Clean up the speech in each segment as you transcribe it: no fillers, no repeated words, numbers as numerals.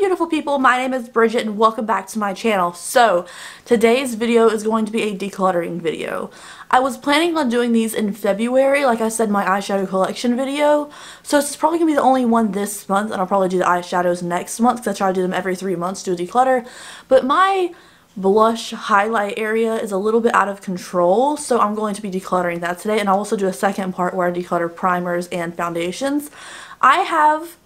beautiful people, my name is Bridget and welcome back to my channel. So today's video is going to be a decluttering video. I was planning on doing these in February, like I said, my eyeshadow collection video. So this is probably going to be the only one this month, and I'll probably do the eyeshadows next month because I try to do them every 3 months to declutter. But my blush highlight area is a little bit out of control, so I'm going to be decluttering that today, and I'll also do a second part where I declutter primers and foundations. I have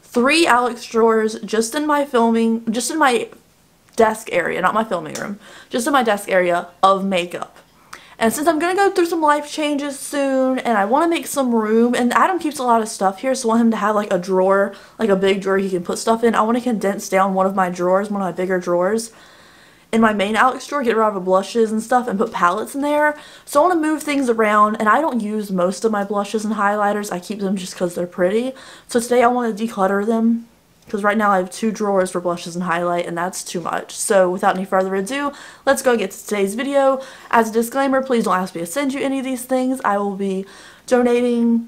3 Alex drawers just in my desk area, not my filming room, just in my desk area of makeup. And since I'm going to go through some life changes soon and I want to make some room, and Adam keeps a lot of stuff here, so I want him to have like a drawer, like a big drawer he can put stuff in. I want to condense down one of my drawers, one of my bigger drawers, in my main Alex drawer, get rid of blushes and stuff and put palettes in there. So I want to move things around, and I don't use most of my blushes and highlighters. I keep them just because they're pretty. So today I want to declutter them because right now I have 2 drawers for blushes and highlight, and that's too much. So without any further ado, let's go get to today's video. As a disclaimer, please don't ask me to send you any of these things. I will be donating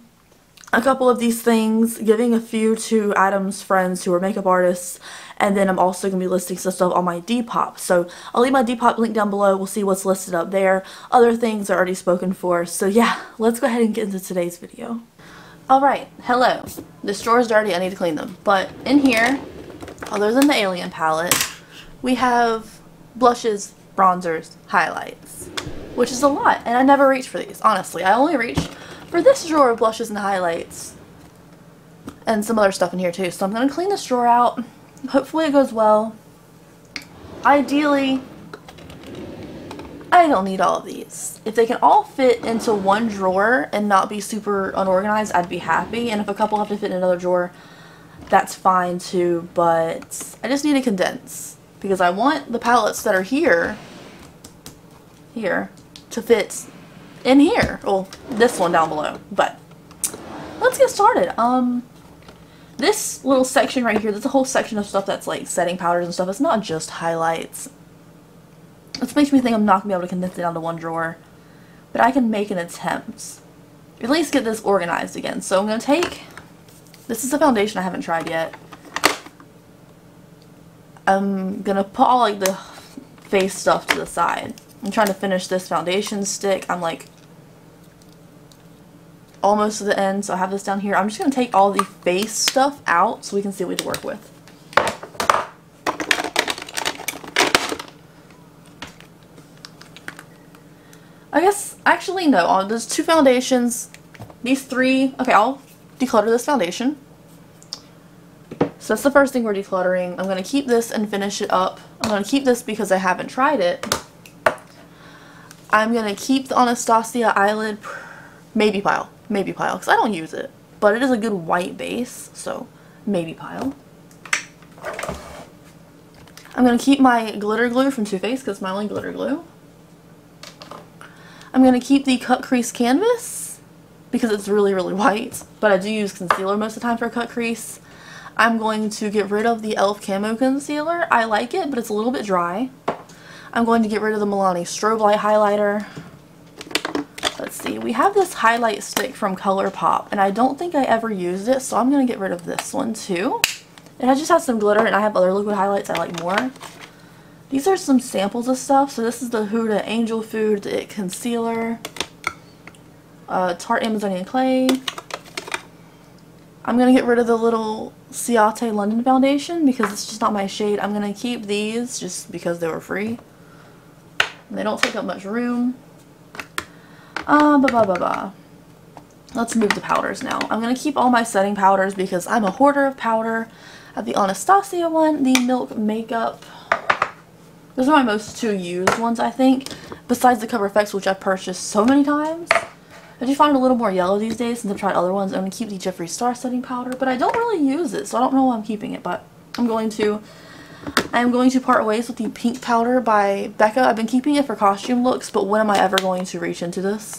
a couple of these things, giving a few to Adam's friends who are makeup artists, and then I'm also going to be listing some stuff on my Depop. So I'll leave my Depop link down below. We'll see what's listed up there. Other things are already spoken for. So yeah, let's go ahead and get into today's video. Alright, hello. This drawer is dirty, I need to clean them. But in here, other than the Alien palette, we have blushes, bronzers, highlights, which is a lot, and I never reach for these, honestly. I only reach for this drawer of blushes and highlights, and some other stuff in here too. So I'm going to clean this drawer out. Hopefully it goes well. Ideally, I don't need all of these. If they can all fit into one drawer and not be super unorganized, I'd be happy. And if a couple have to fit in another drawer, that's fine too. But I just need to condense because I want the palettes that are here to fit in here. Well, this one down below. But let's get started. This little section right here, there's a whole section of stuff that's like setting powders and stuff. It's not just highlights. This makes me think I'm not going to be able to condense it down to one drawer. But I can make an attempt. At least get this organized again. So I'm going to take, this is a foundation I haven't tried yet. I'm going to put all like the face stuff to the side. I'm trying to finish this foundation stick. I'm like almost to the end, so I have this down here. I'm just going to take all the face stuff out so we can see what to work with. I guess, actually no, there's 2 foundations, these 3, okay, I'll declutter this foundation. So that's the first thing we're decluttering. I'm going to keep this and finish it up. I'm going to keep this because I haven't tried it. I'm going to keep the Anastasia eyelid maybe pile, because I don't use it, but it is a good white base, so maybe pile. I'm going to keep my glitter glue from Too Faced because it's my only glitter glue. I'm going to keep the cut crease canvas because it's really, really white, but I do use concealer most of the time for a cut crease. I'm going to get rid of the e.l.f. Camo Concealer. I like it, but it's a little bit dry. I'm going to get rid of the Milani Strobe Light Highlighter. Let's see, we have this highlight stick from Colourpop, and I don't think I ever used it, so I'm going to get rid of this one too. It just has some glitter, and I have other liquid highlights I like more. These are some samples of stuff. So this is the Huda Angel Food It Concealer, Tarte Amazonian Clay. I'm going to get rid of the little Ciate London Foundation because it's just not my shade. I'm going to keep these just because they were free. And they don't take up much room. Let's move the powders now. I'm going to keep all my setting powders because I'm a hoarder of powder. I have the Anastasia one, the Milk Makeup. Those are my most 2 used ones, I think, besides the Cover FX, which I've purchased so many times. I do find it a little more yellow these days since I've tried other ones. I'm going to keep the Jeffree Star setting powder, but I don't really use it, so I don't know why I'm keeping it, but I am going to part ways with the pink powder by Becca. I've been keeping it for costume looks, but when am I ever going to reach into this?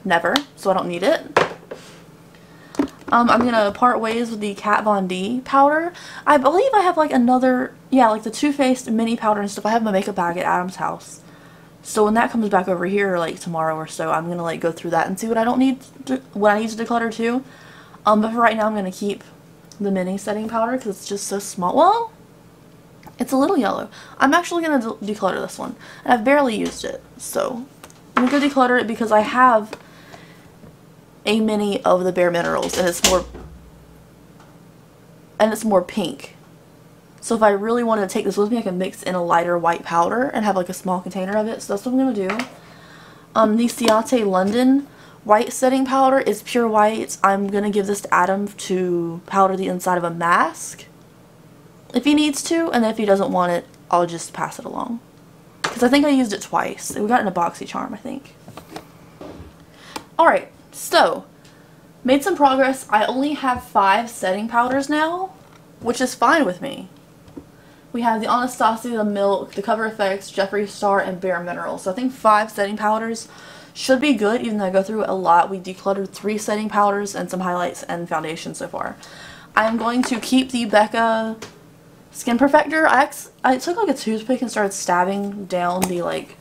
Never, so I don't need it. I'm going to part ways with the Kat Von D powder. I believe I have like another, yeah, like the Too Faced mini powder and stuff. I have my makeup bag at Adam's house. So when that comes back over here like tomorrow or so, I'm going to like go through that and see what I need to declutter too. But for right now I'm going to keep the mini setting powder because it's just so small. Well, It's a little yellow. I'm actually going to declutter this one. And I've barely used it. So I'm going to declutter it because I have a mini of the Bare Minerals and it's more pink. So if I really wanted to take this with me, I can mix in a lighter white powder and have like a small container of it. So that's what I'm going to do. The Suic'de London white setting powder is pure white. I'm going to give this to Adam to powder the inside of a mask if he needs to, and if he doesn't want it, I'll just pass it along. Because I think I used it twice. We got it in a BoxyCharm, I think. Alright, so, made some progress. I only have 5 setting powders now, which is fine with me. We have the Anastasia, the Milk, the Cover FX, Jeffree Star, and Bare Minerals. So I think 5 setting powders should be good, even though I go through it a lot. We decluttered 3 setting powders and some highlights and foundation so far. I'm going to keep the Becca Skin Perfector. I took like a toothpick and started stabbing down the like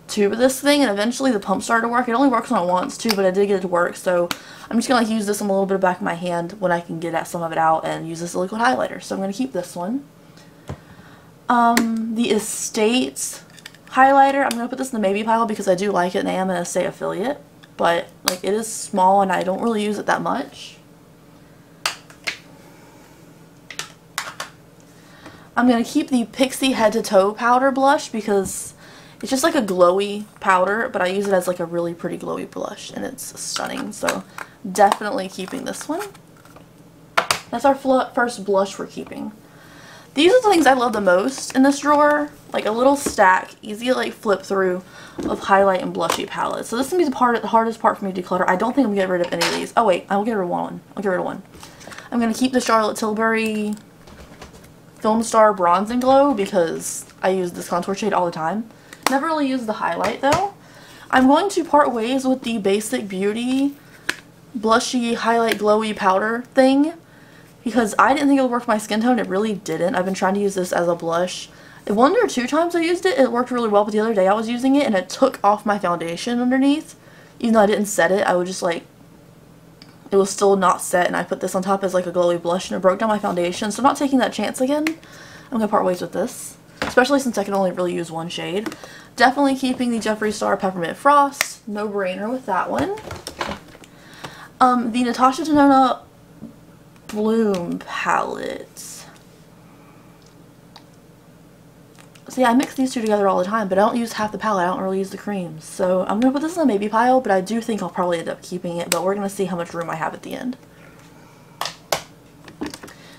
tube of this thing, and eventually the pump started to work. It only works when it wants to, but I did get it to work, so I'm just gonna like use this on a little bit of back of my hand when I can get some of it out and use this as a liquid highlighter. So I'm gonna keep this one. The Estate highlighter, I'm gonna put this in the maybe pile because I do like it and I am an Estate affiliate, but like it is small and I don't really use it that much. I'm going to keep the Pixie Head to Toe powder blush because it's just like a glowy powder, but I use it as like a really pretty glowy blush and it's stunning. So definitely keeping this one. That's our first blush we're keeping. These are the things I love the most in this drawer. Like a little stack, easy to like flip through, of highlight and blushy palettes. So this is going to be the hardest part for me to declutter. I don't think I'm going to get rid of any of these. Oh wait, I will get rid of one. I'll get rid of one. I'm going to keep the Charlotte Tilbury Film Star Bronze and Glow because I use this contour shade all the time. Never really use the highlight though. I'm going to part ways with the Basic Beauty blushy highlight glowy powder thing because I didn't think it would work for my skin tone. It really didn't. I've been trying to use this as a blush. 1 or 2 times I used it, it worked really well, but the other day I was using it and it took off my foundation underneath. Even though I didn't set it, I would just like, it was still not set, and I put this on top as like a glowy blush and it broke down my foundation, so I'm not taking that chance again. I'm going to part ways with this, especially since I can only really use one shade. Definitely keeping the Jeffree Star Peppermint Frost, no brainer with that one. The Natasha Denona Bloom palette. So yeah, I mix these two together all the time, but I don't use half the palette. I don't really use the creams. So I'm going to put this in the maybe pile, but I do think I'll probably end up keeping it, but we're going to see how much room I have at the end.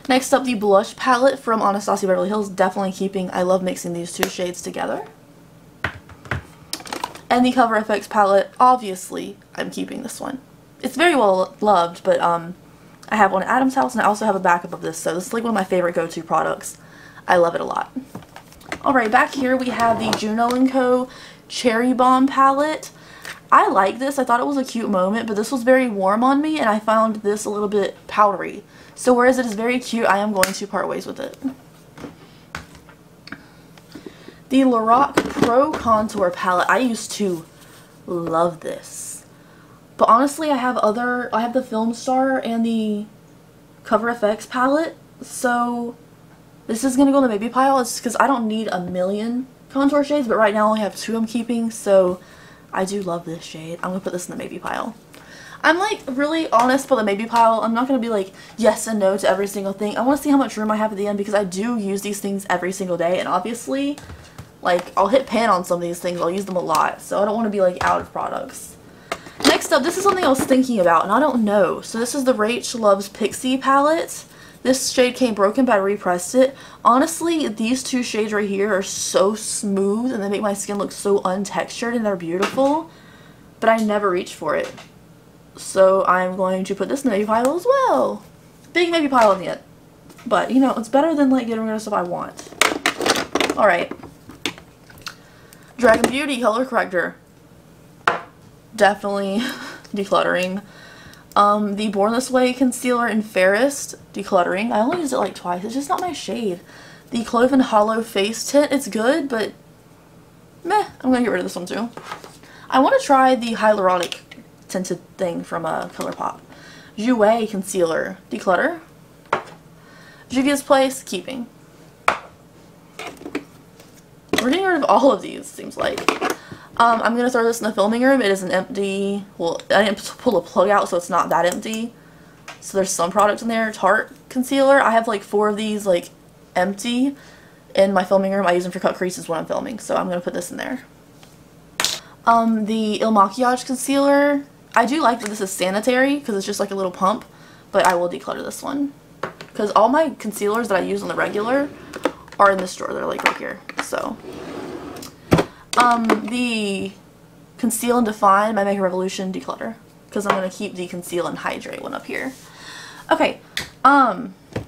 Next up, the blush palette from Anastasia Beverly Hills. Definitely keeping. I love mixing these 2 shades together. And the Cover FX palette, obviously, I'm keeping this one. It's very well loved, but I have one at Adam's house, and I also have a backup of this, so this is like one of my favorite go-to products. I love it a lot. Alright, back here we have the Juno & Co. Cherry Bomb palette. I like this. I thought it was a cute moment, but this was very warm on me, and I found this a little bit powdery. So whereas it is very cute, I am going to part ways with it. The Lorac Pro Contour palette. I used to love this. But honestly, I have the Film Star and the Cover FX palette, so this is going to go in the maybe pile. It's because I don't need a million contour shades, but right now I only have 2 I'm keeping, so I do love this shade. I'm going to put this in the maybe pile. I'm like really honest for the maybe pile. I'm not going to be like yes and no to every single thing. I want to see how much room I have at the end because I do use these things every single day, and obviously like I'll hit pan on some of these things. I'll use them a lot, so I don't want to be like out of products. Next up, this is something I was thinking about and I don't know. So this is the Rach Loves Pixie palette. This shade came broken, but I repressed it. Honestly, these 2 shades right here are so smooth and they make my skin look so untextured and they're beautiful, but I never reached for it. So I'm going to put this in the maybe pile as well. Big maybe pile in the end. But, you know, it's better than like getting rid of stuff I want. Alright. Dragon Beauty Color Corrector. Definitely decluttering. The Born This Way Concealer in Fairest, decluttering. I only used it like twice. It's just not my shade. The Cloven Hollow Face Tint. It's good, but meh. I'm going to get rid of this one too. I want to try the hyaluronic tinted thing from Colourpop. Jouer Concealer, declutter. Juvia's Place, keeping. We're getting rid of all of these, seems like. I'm going to throw this in the filming room. It is an empty, well, I didn't pull the plug out, so it's not that empty. So there's some product in there. Tarte concealer. I have like 4 of these like empty in my filming room. I use them for cut creases when I'm filming, so I'm going to put this in there. The Il Makiage concealer. I do like that this is sanitary because it's just like a little pump, but I will declutter this one. Because all my concealers that I use on the regular are in this drawer. They're like right here. So, the Conceal and Define by Makeup Revolution declutter. Because I'm going to keep the Conceal and Hydrate one up here. Okay,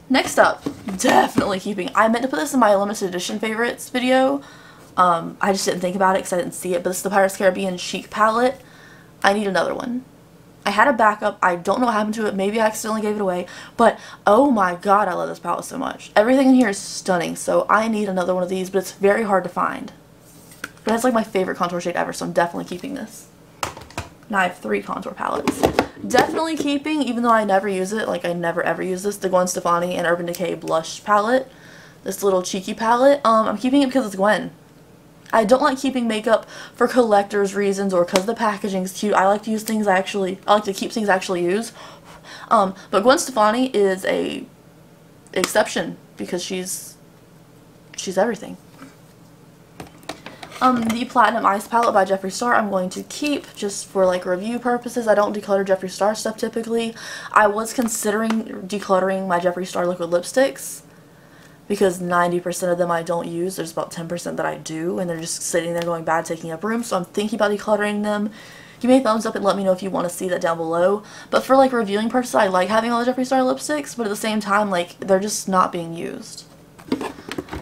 next up, definitely keeping, I meant to put this in my limited edition favorites video. I just didn't think about it because I didn't see it, but it's the Pirates of the Caribbean Chic palette. I need another one. I had a backup. I don't know what happened to it. Maybe I accidentally gave it away. But, oh my god, I love this palette so much. Everything in here is stunning, so I need another one of these, but it's very hard to find. But it's like my favorite contour shade ever, so I'm definitely keeping this. Now I have 3 contour palettes. Definitely keeping, even though I never use it, like I never ever use this, the Gwen Stefani and Urban Decay blush palette. This little cheeky palette. I'm keeping it because it's Gwen. I don't like keeping makeup for collector's reasons or because the packaging is cute. I like to use things I like to keep things I actually use. But Gwen Stefani is a exception because she's everything. The Platinum Ice palette by Jeffree Star I'm going to keep just for like review purposes. I don't declutter Jeffree Star stuff typically. I was considering decluttering my Jeffree Star liquid lipsticks because 90% of them I don't use. There's about 10% that I do, and they're just sitting there going bad, taking up room, so I'm thinking about decluttering them. Give me a thumbs up and let me know if you want to see that down below. But for like reviewing purposes, I like having all the Jeffree Star lipsticks, but at the same time, like, they're just not being used.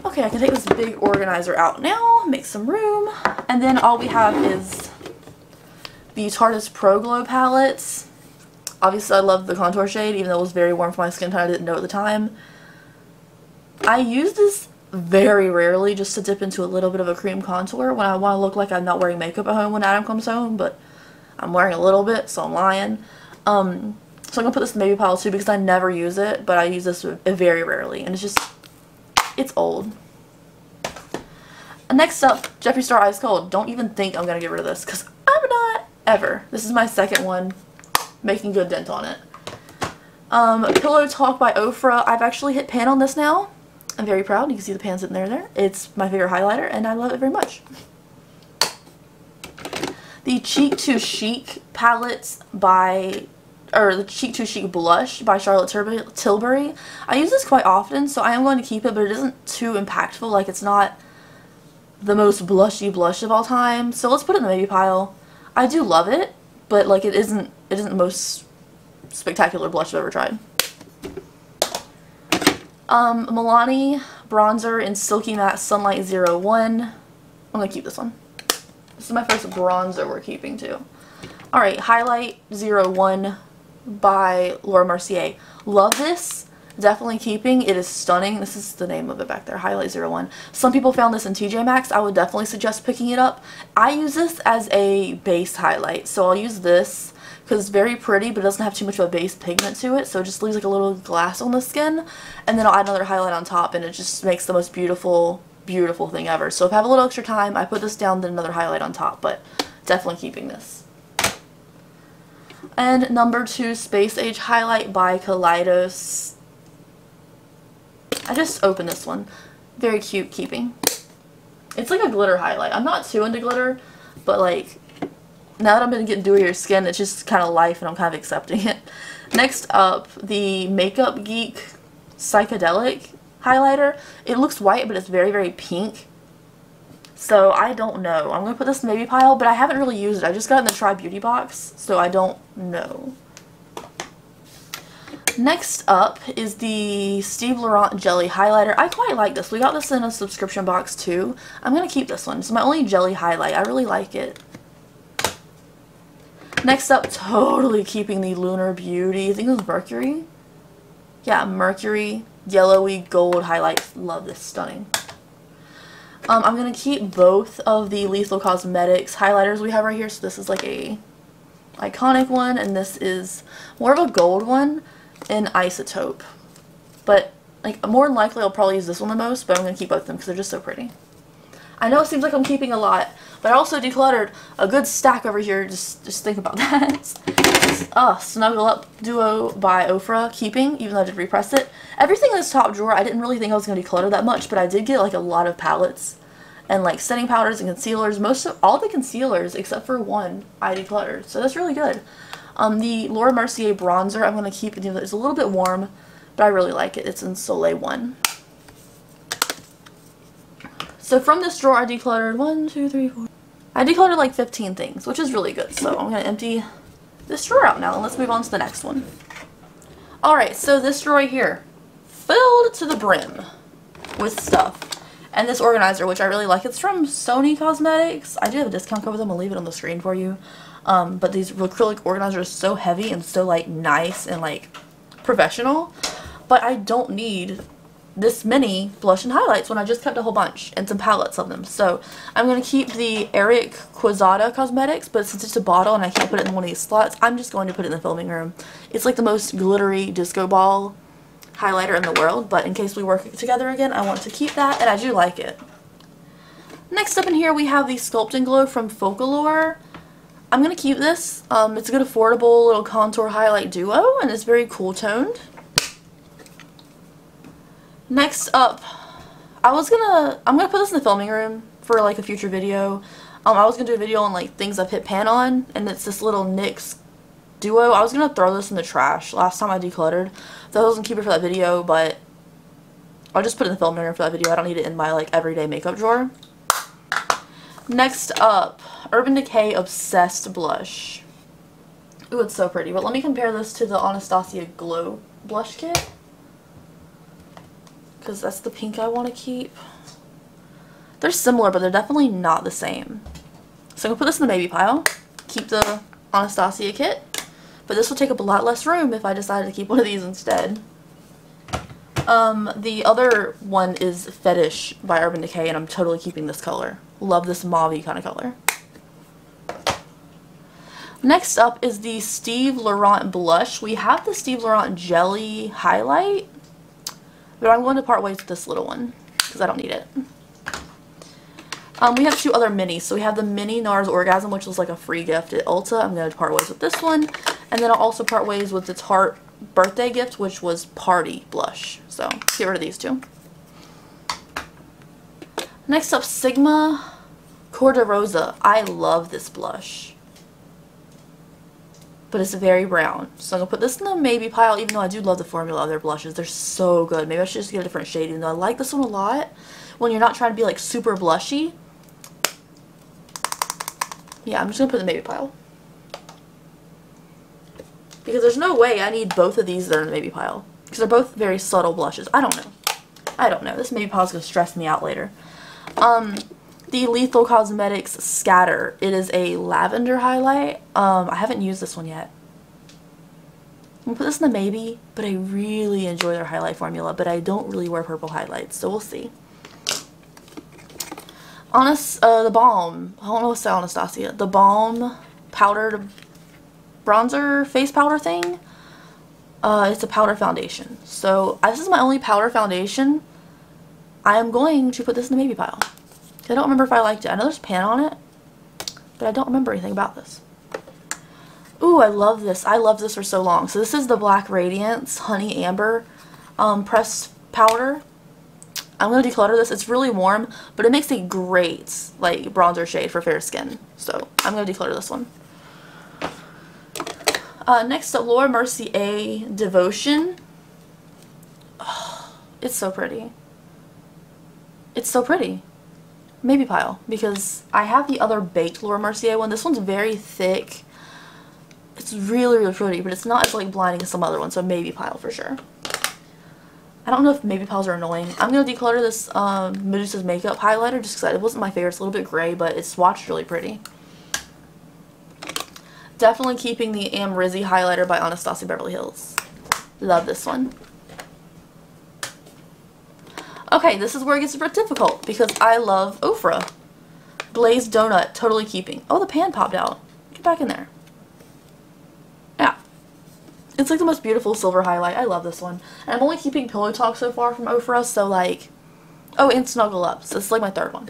Okay, I can take this big organizer out now, make some room, and then all we have is the Tarte Pro Glow palettes. Obviously, I love the contour shade, even though it was very warm for my skin tone. I didn't know at the time. I use this very rarely just to dip into a little bit of a cream contour when I want to look like I'm not wearing makeup at home when Adam comes home, but I'm wearing a little bit, so I'm lying. So I'm going to put this in the baby pile too because I never use it, but I use this very rarely, and it's old. Next up, Jeffree Star Ice Cold. Don't even think I'm going to get rid of this because I'm not ever. This is my second one, making good dent on it. Pillow Talk by Ofra. I've actually hit pan on this now. I'm very proud. You can see the pan sitting there. It's my favorite highlighter, and I love it very much. The Cheek Too Chic palettes the Cheek Too Chic blush by Charlotte Tilbury. I use this quite often, so I am going to keep it, but it isn't too impactful. Like, it's not the most blushy blush of all time, so let's put it in the baby pile. I do love it, but like it isn't the most spectacular blush I've ever tried. Milani bronzer in Silky Matte Sunlight 01. I'm gonna keep this one. This is my first bronzer we're keeping too. Alright, Highlight 01 by Laura Mercier. Love this. Definitely keeping. It is stunning. This is the name of it back there, Highlight 01. Some people found this in TJ Maxx. I would definitely suggest picking it up. I use this as a base highlight, so I'll use this because it's very pretty, but it doesn't have too much of a base pigment to it, so it just leaves like a little glass on the skin, and then I'll add another highlight on top, and it just makes the most beautiful, beautiful thing ever. So if I have a little extra time, I put this down, then another highlight on top, but definitely keeping this. And number 2, Space Age Highlight by Kaleidos. I just opened this one. Very cute keeping. It's like a glitter highlight. I'm not too into glitter, but like, now that I'm going to get dewier skin, it's just kind of life and I'm kind of accepting it. Next up, the Makeup Geek Psychedelic highlighter. It looks white, but it's very, very pink. So I don't know. I'm going to put this in the baby pile, but I haven't really used it. I just got it in the Try Beauty box, so I don't know. Next up is the Steve Laurent Jelly Highlighter. I quite like this. We got this in a subscription box too. I'm going to keep this one. It's my only jelly highlight. I really like it. Next up, totally keeping the Lunar Beauty. I think it was Mercury. Yeah, Mercury Yellowy Gold Highlight. Love this. Stunning. I'm going to keep both of the Lethal Cosmetics highlighters we have right here. So this is like a iconic one, and this is more of a gold one in Isotope. But like more than likely I'll probably use this one the most, but I'm going to keep both of them because they're just so pretty. I know it seems like I'm keeping a lot, but I also decluttered a good stack over here. Just think about that. Snuggle Up Duo by Ofra, keeping, even though I did repress it. Everything in this top drawer, I didn't really think I was going to declutter that much, but I did get like a lot of palettes and like setting powders and concealers. Most of all the concealers except for one I decluttered, so that's really good. The Laura Mercier bronzer I'm going to keep. It's a little bit warm, but I really like it. It's in Soleil 1. So from this drawer I decluttered 1, 2, 3, 4. I decluttered like 15 things, which is really good. So I'm going to empty this drawer out now and let's move on to the next one. Alright, so this drawer right here, filled to the brim with stuff. And this organizer, which I really like, it's from Sony Cosmetics. I do have a discount code with them, I'll leave it on the screen for you. But these acrylic organizers are so heavy and so like nice and like professional. But I don't need this many blush and highlights when I just kept a whole bunch and some palettes of them. So I'm going to keep the Eric Quezada Cosmetics, but since it's a bottle and I can't put it in one of these slots, I'm just going to put it in the filming room. It's like the most glittery disco ball highlighter in the world, but in case we work together again, I want to keep that, and I do like it. Next up in here we have the Sculpt and Glow from Focalure. I'm going to keep this. It's a good affordable little contour highlight duo, and it's very cool toned. Next up, I'm gonna put this in the filming room for like a future video. I was gonna do a video on like things I've hit pan on, and it's this little NYX duo. I was gonna throw this in the trash last time I decluttered, so I was gonna keep it for that video, but I'll just put it in the filming room for that video. I don't need it in my like everyday makeup drawer. Next up, Urban Decay Obsessed Blush. Ooh, it's so pretty. But let me compare this to the Anastasia Glow Blush Kit, because that's the pink I want to keep. They're similar, but they're definitely not the same. So I'm going to put this in the maybe pile, keep the Anastasia kit, but this will take up a lot less room if I decided to keep one of these instead. The other one is Fetish by Urban Decay, and I'm totally keeping this color. Love this mauve-y kind of color. Next up is the Steve Laurent Blush. We have the Steve Laurent Jelly Highlight, but I'm going to part ways with this little one because I don't need it. We have two other minis. So we have the mini NARS Orgasm, which was like a free gift at Ulta. I'm going to part ways with this one. And then I'll also part ways with the Tarte birthday gift, which was Party Blush. So get rid of these two. Next up, Sigma Cor de Rosa. I love this blush, but it's very brown. So I'm going to put this in the maybe pile, even though I do love the formula of their blushes. They're so good. Maybe I should just get a different shade, even though I like this one a lot when you're not trying to be like super blushy. Yeah, I'm just going to put it in the maybe pile, because there's no way I need both of these that are in the maybe pile, because they're both very subtle blushes. I don't know. I don't know. This maybe pile is going to stress me out later. The Lethal Cosmetics Scatter. It is a lavender highlight. I haven't used this one yet. I'm going to put this in the maybe, but I really enjoy their highlight formula, but I don't really wear purple highlights, so we'll see. The Balm. I don't know what's the Anastasia. The Balm powdered bronzer face powder thing. It's a powder foundation. So this is my only powder foundation. I am going to put this in the maybe pile. I don't remember if I liked it. I know there's pan on it, but I don't remember anything about this. Ooh, I love this. I loved this for so long. So this is the Black Radiance Honey Amber pressed powder. I'm going to declutter this. It's really warm, but it makes a great like bronzer shade for fair skin. So I'm going to declutter this one. Next up, Laura Mercier Devotion. Oh, it's so pretty. It's so pretty. Maybe pile, because I have the other baked Laura Mercier one. This one's very thick. It's really, really pretty, but it's not as like blinding as some other ones, so maybe pile for sure. I don't know if maybe piles are annoying. I'm going to declutter this Medusa's Makeup highlighter just because it wasn't my favorite. It's a little bit gray, but it's swatched really pretty. Definitely keeping the Am Rizzy highlighter by Anastasia Beverly Hills. Love this one. Okay, this is where it gets a bit difficult because I love Ofra. Glazed Donut, totally keeping. Oh, the pan popped out. Get back in there. Yeah. It's like the most beautiful silver highlight. I love this one. And I'm only keeping Pillow Talk so far from Ofra, so like... Oh, and Snuggle Up. So this is like my third one.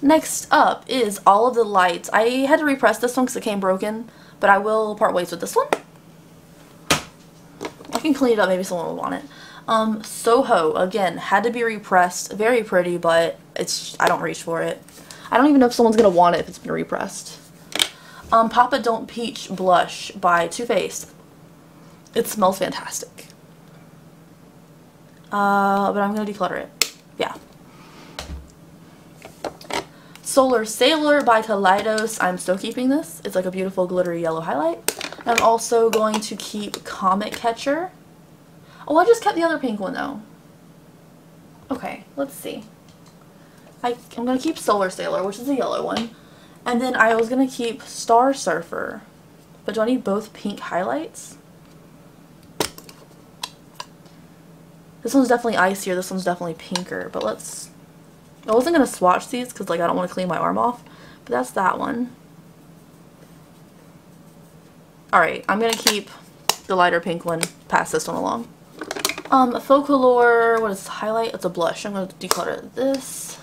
Next up is all of the lights. I had to repress this one because it came broken, but I will part ways with this one. I can clean it up, maybe someone will want it. Soho, again, had to be repressed. Very pretty, but I don't reach for it. I don't even know if someone's going to want it if it's been repressed. Papa Don't Peach Blush by Too Faced. It smells fantastic. But I'm going to declutter it. Yeah. Solar Sailor by Kaleidos. I'm still keeping this. It's like a beautiful glittery yellow highlight. I'm also going to keep Comet Catcher. Oh, I just kept the other pink one though. Okay, let's see. I'm going to keep Solar Sailor, which is the yellow one. And then I was going to keep Star Surfer. But do I need both pink highlights? This one's definitely icier, this one's definitely pinker, but let's... I wasn't going to swatch these because like I don't want to clean my arm off, but that's that one. Alright, I'm going to keep the lighter pink one, pass this one along. Faux Color, what is this, highlight? It's a blush. I'm going to declutter this.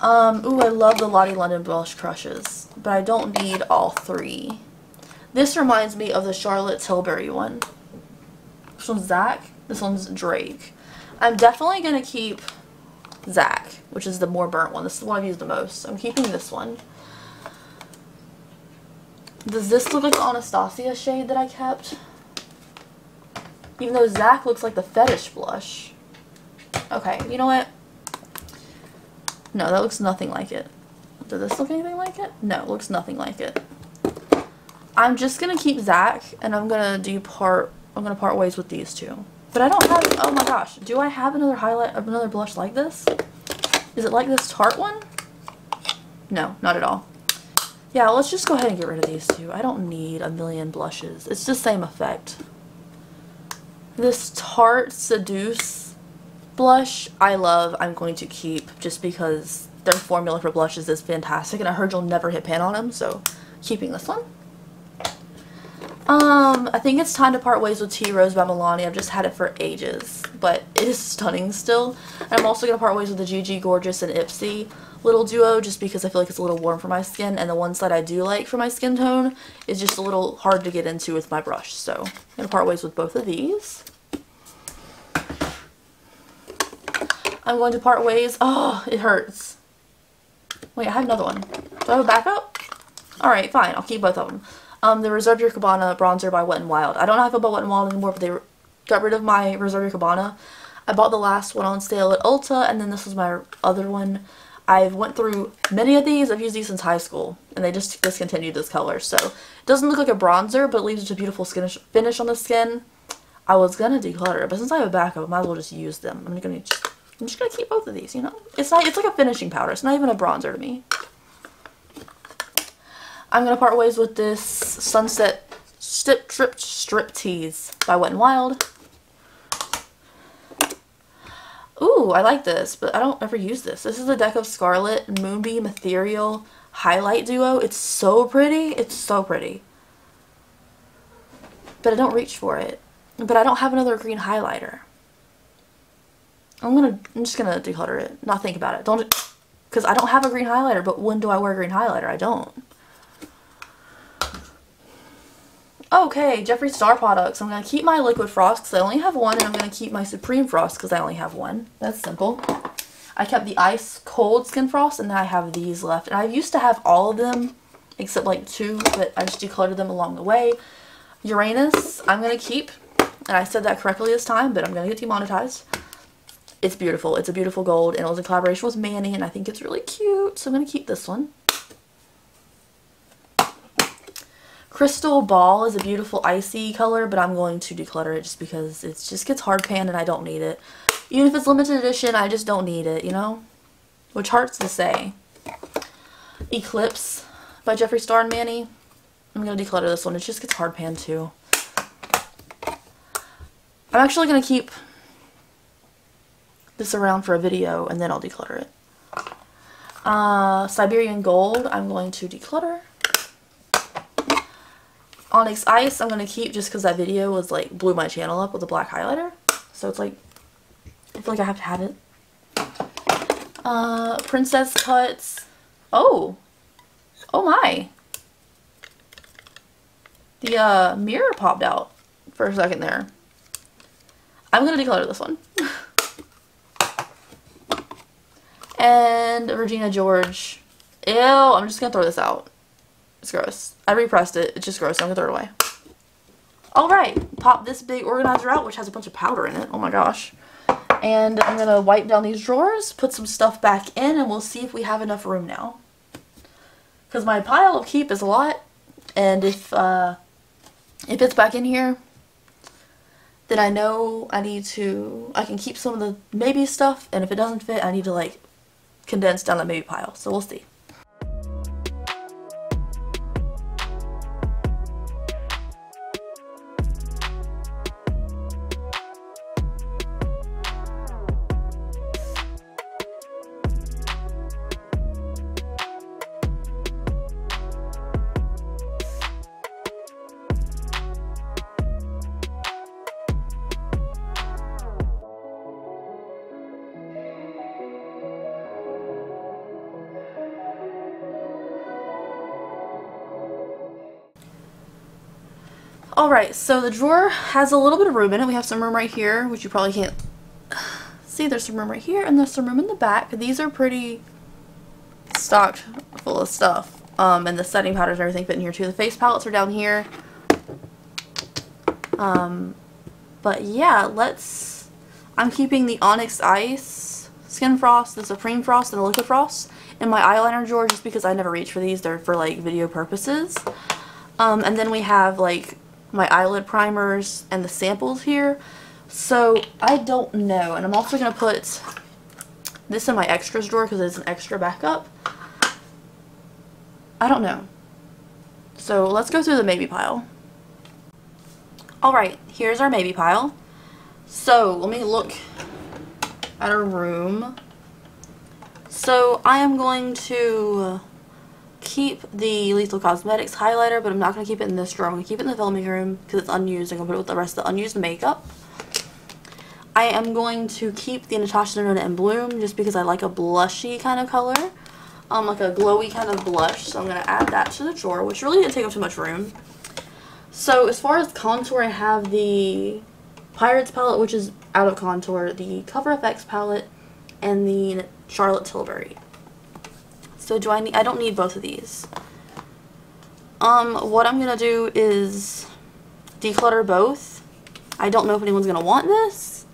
Ooh, I love the Lottie London Blush Crushes, but I don't need all three. This reminds me of the Charlotte Tilbury one. This one's Zach. This one's Drake. I'm definitely going to keep Zach, which is the more burnt one. This is the one I've used the most. I'm keeping this one. Does this look like the Anastasia shade that I kept? Even though Zach looks like the Fetish blush. Okay, you know what? No, that looks nothing like it. Does this look anything like it? No, it looks nothing like it. I'm just going to keep Zach, and I'm going to part ways with these two. But I don't have, oh my gosh, do I have another blush like this? Is it like this Tarte one? No, not at all. Yeah, let's just go ahead and get rid of these two. I don't need a million blushes. It's the same effect. This Tarte Seduce blush, I love. I'm going to keep just because their formula for blushes is fantastic. And I heard you'll never hit pan on them, so keeping this one. I think it's time to part ways with Tea Rose by Milani. I've just had it for ages, but it is stunning still. And I'm also going to part ways with the Gigi Gorgeous and Ipsy little duo just because I feel like it's a little warm for my skin, and the ones that I do like for my skin tone is just a little hard to get into with my brush. So I'm going to part ways with both of these. I'm going to part ways. Oh, it hurts. Wait, I have another one. Do I have a backup? Alright, fine. I'll keep both of them. The Reserve Your Cabana bronzer by Wet n Wild. I don't know how I feel about Wet n Wild anymore, but they got rid of my Reserve Your Cabana. I bought the last one on sale at Ulta, and then this was my other one. I've went through many of these. I've used these since high school, and they just discontinued this color. So it doesn't look like a bronzer, but it leaves a beautiful finish on the skin. I was gonna declutter it, but since I have a backup, I might as well just use them. I'm just gonna keep both of these. You know, it's like a finishing powder. It's not even a bronzer to me. I'm going to part ways with this Sunset Strip Tease by Wet n Wild. Ooh, I like this, but I don't ever use this. This is the Deck of Scarlet Moonbeam Ethereal Highlight Duo. It's so pretty. It's so pretty. But I don't reach for it. But I don't have another green highlighter. I'm just going to declutter it. Not think about it. Because I don't have a green highlighter, but when do I wear a green highlighter? I don't. Okay, Jeffree Star products. I'm going to keep my Liquid Frost because I only have one, and I'm going to keep my Supreme Frost because I only have one. That's simple. I kept the Ice Cold Skin Frost, and then I have these left. And I used to have all of them except like two, but I just decluttered them along the way. Uranus, I'm going to keep, and I said that correctly this time, but I'm going to get demonetized. It's beautiful. It's a beautiful gold, and it was a collaboration with Manny, and I think it's really cute, so I'm going to keep this one. Crystal Ball is a beautiful icy color, but I'm going to declutter it just because it just gets hard panned and I don't need it. Even if it's limited edition, I just don't need it, you know? Which hurts to say. Eclipse by Jeffree Star and Manny. I'm going to declutter this one. It just gets hard panned too. I'm actually going to keep this around for a video and then I'll declutter it. Siberian Gold, I'm going to declutter. Onyx Ice, I'm going to keep just because that video was like blew my channel up with a black highlighter. So it's like, I feel like I have to have it. Princess Cuts. Oh my. The mirror popped out for a second there. I'm gonna declutter this one. And Regina George. Ew, I'm just gonna throw this out. It's gross. I repressed it. It's just gross. I'm gonna throw it away. Alright, pop this big organizer out, which has a bunch of powder in it. Oh my gosh. And I'm gonna wipe down these drawers, put some stuff back in, and we'll see if we have enough room now. Because my pile of keep is a lot, and if it's back in here, then I know I can keep some of the maybe stuff, and if it doesn't fit, I need to like condense down the maybe pile. So we'll see. Alright, so the drawer has a little bit of room in it. We have some room right here, which you probably can't see. There's some room right here, and there's some room in the back. These are pretty stocked full of stuff. And the setting powders and everything fit in here too. The face palettes are down here. But yeah, I'm keeping the Onyx Ice Skin Frost, the Supreme Frost, and the Liquid Frost in my eyeliner drawer just because I never reach for these. They're for like video purposes. And then we have like my eyelid primers and the samples here. So I don't know, and I'm also going to put this in my extras drawer because it's an extra backup. I don't know. So let's go through the maybe pile. Alright, here's our maybe pile. So let me look at our room. So I am going to keep the Lethal Cosmetics highlighter, but I'm not going to keep it in this drawer. I'm going to keep it in the filming room because it's unused. I'm going to put it with the rest of the unused makeup. I am going to keep the Natasha Denona in Bloom just because I like a blushy kind of color. Like a glowy kind of blush. So I'm going to add that to the drawer, which really didn't take up too much room. So as far as contour, I have the Pirates palette, which is out of contour, the Cover FX palette, and the Charlotte Tilbury. So I don't need both of these. What I'm going to do is declutter both. I don't know if anyone's going to want this.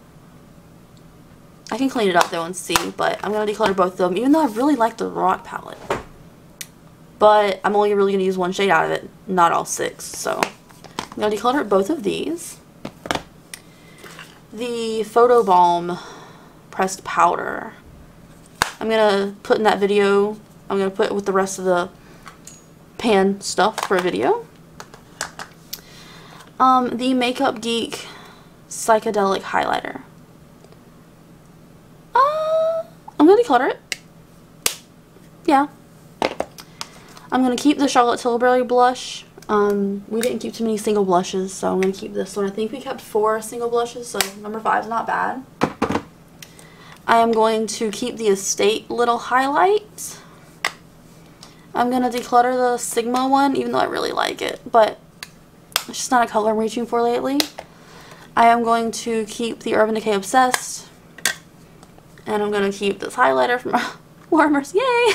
I can clean it up though and see, but I'm going to declutter both of them, even though I really like the Rock palette. But I'm only really going to use one shade out of it, not all 6. So I'm going to declutter both of these. The Photo Balm pressed powder, I'm going to put in that video. I'm going to put it with the rest of the pan stuff for a video. The Makeup Geek Psychedelic Highlighter. I'm going to declutter it. Yeah. I'm going to keep the Charlotte Tilbury blush. We didn't keep too many single blushes, so I'm going to keep this one. I think we kept 4 single blushes, so number 5 is not bad. I am going to keep the Estate Little Highlight. I'm going to declutter the Sigma one, even though I really like it, but it's just not a color I'm reaching for lately. I am going to keep the Urban Decay Obsessed, and I'm going to keep this highlighter from Warmers. Yay!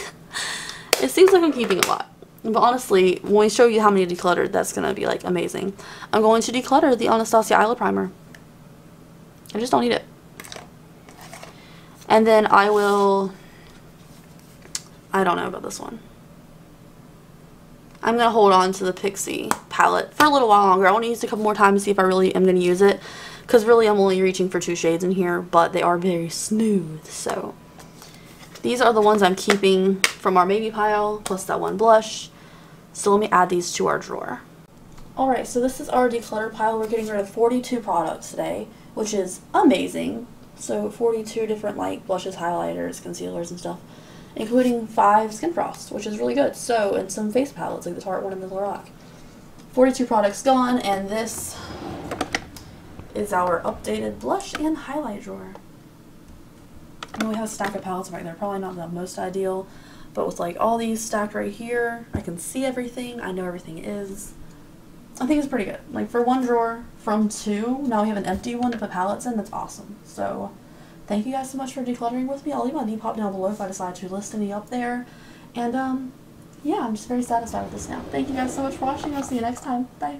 It seems like I'm keeping a lot, but honestly, when we show you how many decluttered, that's going to be like amazing. I'm going to declutter the Anastasia Eyelid Primer. I just don't need it. And then I don't know about this one. I'm going to hold on to the Pixie palette for a little while longer. I want to use it a couple more times to see if I really am going to use it. Because really I'm only reaching for 2 shades in here, but they are very smooth. So these are the ones I'm keeping from our maybe pile, plus that one blush. So let me add these to our drawer. Alright, so this is our declutter pile. We're getting rid of 42 products today, which is amazing. So 42 different like blushes, highlighters, concealers, and stuff, including 5 Skin Frost, which is really good. So, and some face palettes like the Tarte one and the Lorac. 42 products gone, and this is our updated blush and highlight drawer. And we have a stack of palettes back there, probably not the most ideal, but with like all these stacked right here, I can see everything, I know everything is. I think it's pretty good. Like for one drawer from two, now we have an empty one to put palettes in. That's awesome. So thank you guys so much for decluttering with me. I'll leave my Depop down below if I decide to list any up there. And yeah, I'm just very satisfied with this now. Thank you guys so much for watching. I'll see you next time. Bye.